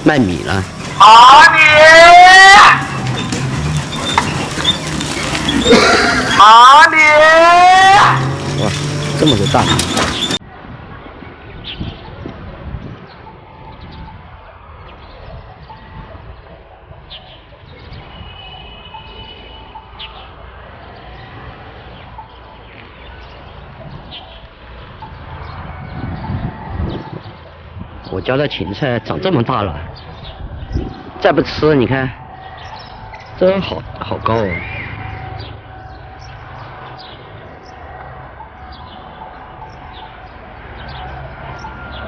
卖米了。阿你！阿你！哇，这么多大米！我家的芹菜长这么大了，再不吃，你看，这好高哦。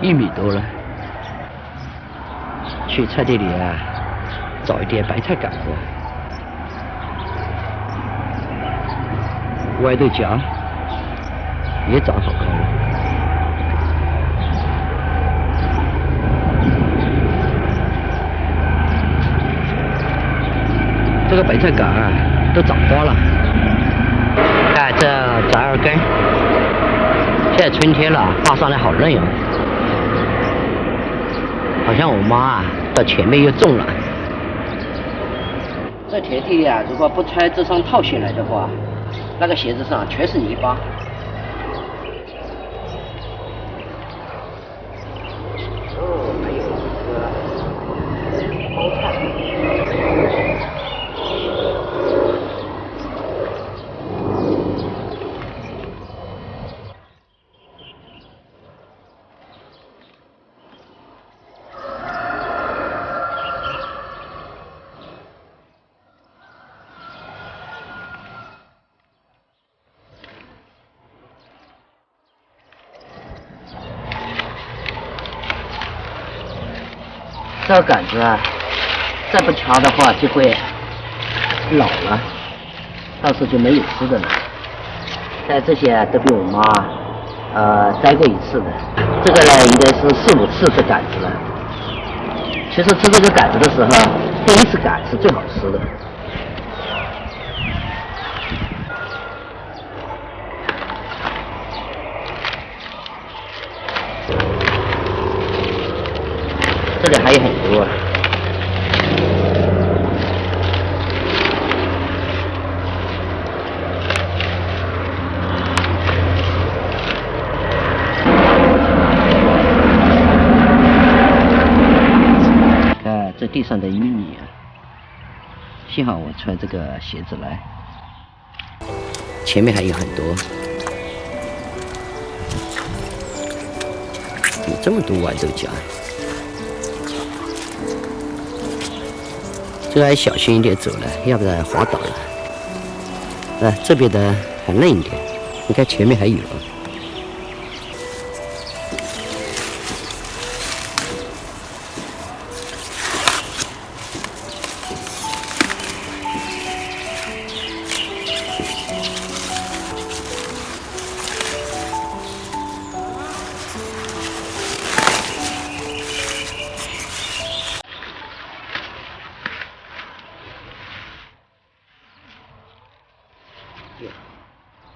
1米多了。去菜地里啊，找一点白菜杆子。豌豆荚也长好高了。这个白菜杆啊，都长花了。看这杂儿根，现在春天了，扒上来好嫩哟。好像我妈啊，到前面又种了。这田地啊，如果不穿这双套鞋来的话，那个鞋子上全是泥巴。哦，还有这个包菜。这个杆子啊，再不掐的话就会老了，到时候就没有吃的了。但这些都被我妈摘过一次的，这个呢应该是4、5次这杆子了。其实吃这个杆子的时候，第一次杆是最好吃的。这里还有很多。看这地上的玉米啊，幸好我穿这个鞋子来。前面还有很多，有这么多豌豆荚。这个还小心一点走了，要不然滑倒了。这边的还嫩一点，你看前面还有。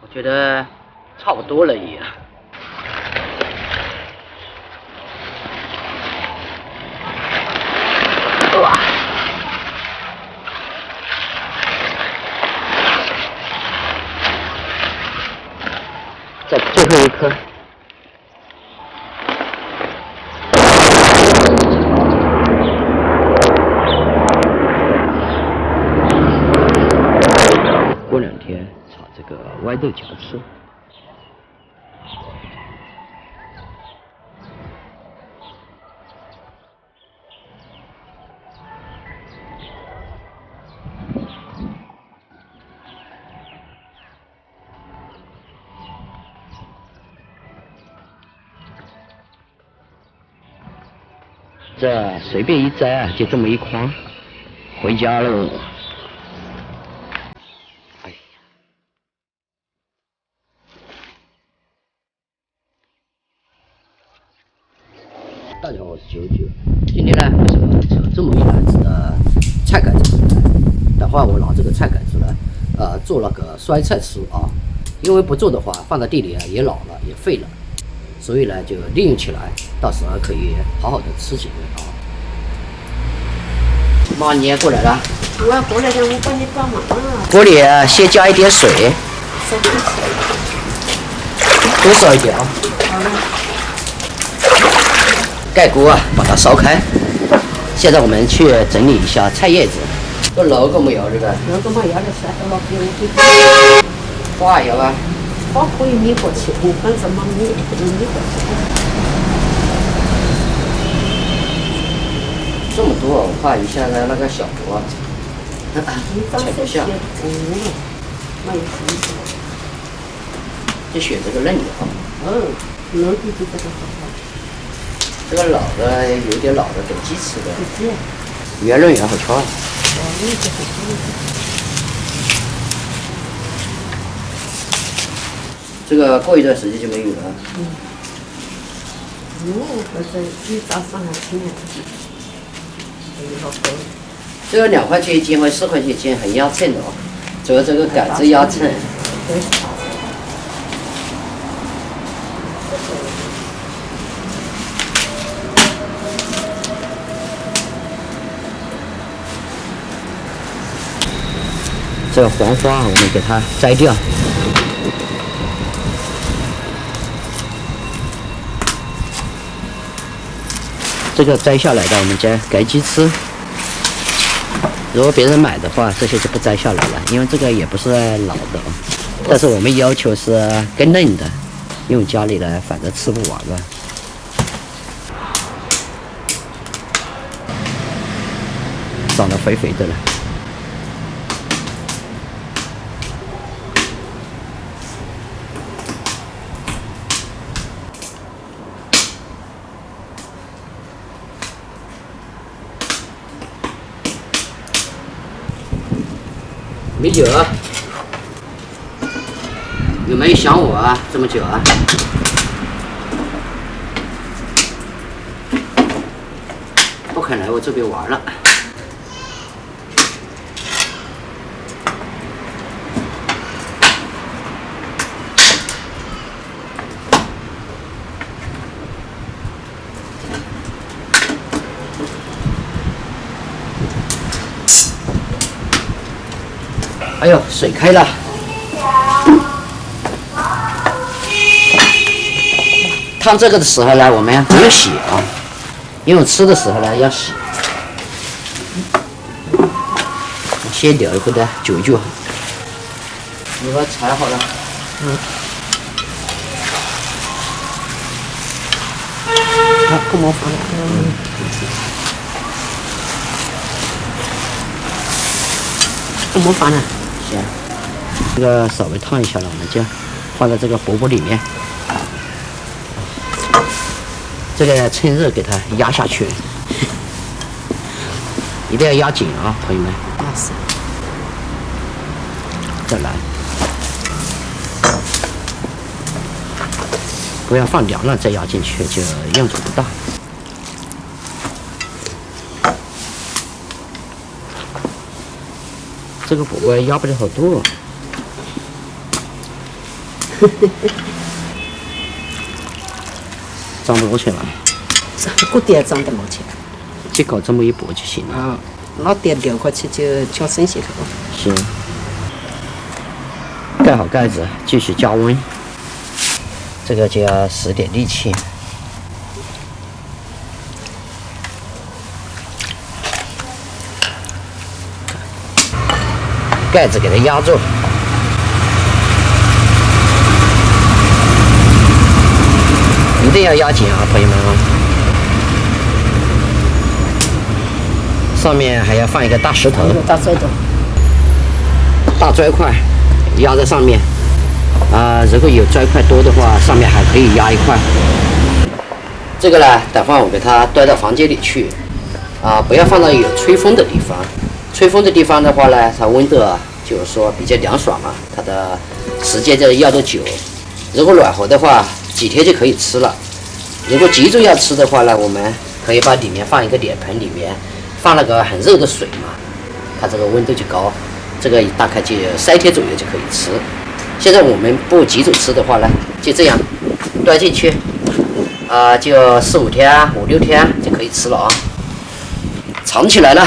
我觉得差不多了也。哇！在最后一颗。过2天炒这个豌豆荚吃。这随便一摘啊，就这么一筐，回家喽。哎呀，大家好，我是99。今天呢，为什么扯这么一篮子的菜杆子回来？等会我拿这个菜杆子呢，做了个酸菜吃啊。因为不做的话，放在地里啊也老了，也废了。所以呢，就利用起来，到时候可以好好的吃几顿啊。妈，你也过来了？我要过来的，我帮你帮忙啊。锅里先加一点水，手机水。多烧一点啊。好了。盖锅啊，把它烧开。现在我们去整理一下菜叶子。这老个没有这个？老个嘛要的是老给我给。花要吧？花可以米过去，反正嘛米过去。这么多，我怕一下子那个小锅。你早些些多了，没有意思。就选这个嫩的啊。嫩的就这个好。这个老的有点老的，给鸡吃的。对。越嫩越好吃。这个过一段时间就没有了。或者你早上还挺爱吃。这个2块钱一斤或4块钱一斤，很压秤的哦。主要这个杆子压秤。这个黄花我们给它摘掉。这个摘下来的我们再改鸡吃。如果别人买的话，这些就不摘下来了，因为这个也不是老的啊。但是我们要求是更嫩的，因为家里呢反正吃不完了。长得肥肥的了。米酒，有没有想我啊？这么久啊？不肯来我这边玩了。哎呦，水开了。烫这个的时候呢，我们不用洗啊，因为吃的时候呢要洗。先留一会的久一久。你把柴好了。好，给我放了。给我放了。行。这个稍微烫一下了，我们就放在这个饽饽里面。这个趁热给它压下去，一定要压紧啊，朋友们。是。再来，不要放凉了再压进去，就用处不大。这个饽饽压不了好多。涨多少钱了？这点涨得多钱？就搞这么一波就行了。啊，老点6块钱就叫省些头。行。盖好盖子，继续加温。这个就要使点力气。盖子给它压住。一定要压紧啊，朋友们啊！上面还要放一个大石头，大砖头，大砖块压在上面。如果有砖块多的话，上面还可以压一块。这个呢，等会我给它端到房间里去。不要放到有吹风的地方。吹风的地方的话呢，它温度就是说比较凉爽嘛，它的时间就要得久。如果暖和的话，几天就可以吃了。如果集中要吃的话呢，我们可以把里面放一个脸盆，里面放那个很热的水嘛，它这个温度就高，这个大概就3天左右就可以吃。现在我们不集中吃的话呢，就这样端进去，就4、5天、5、6天就可以吃了啊。藏起来了，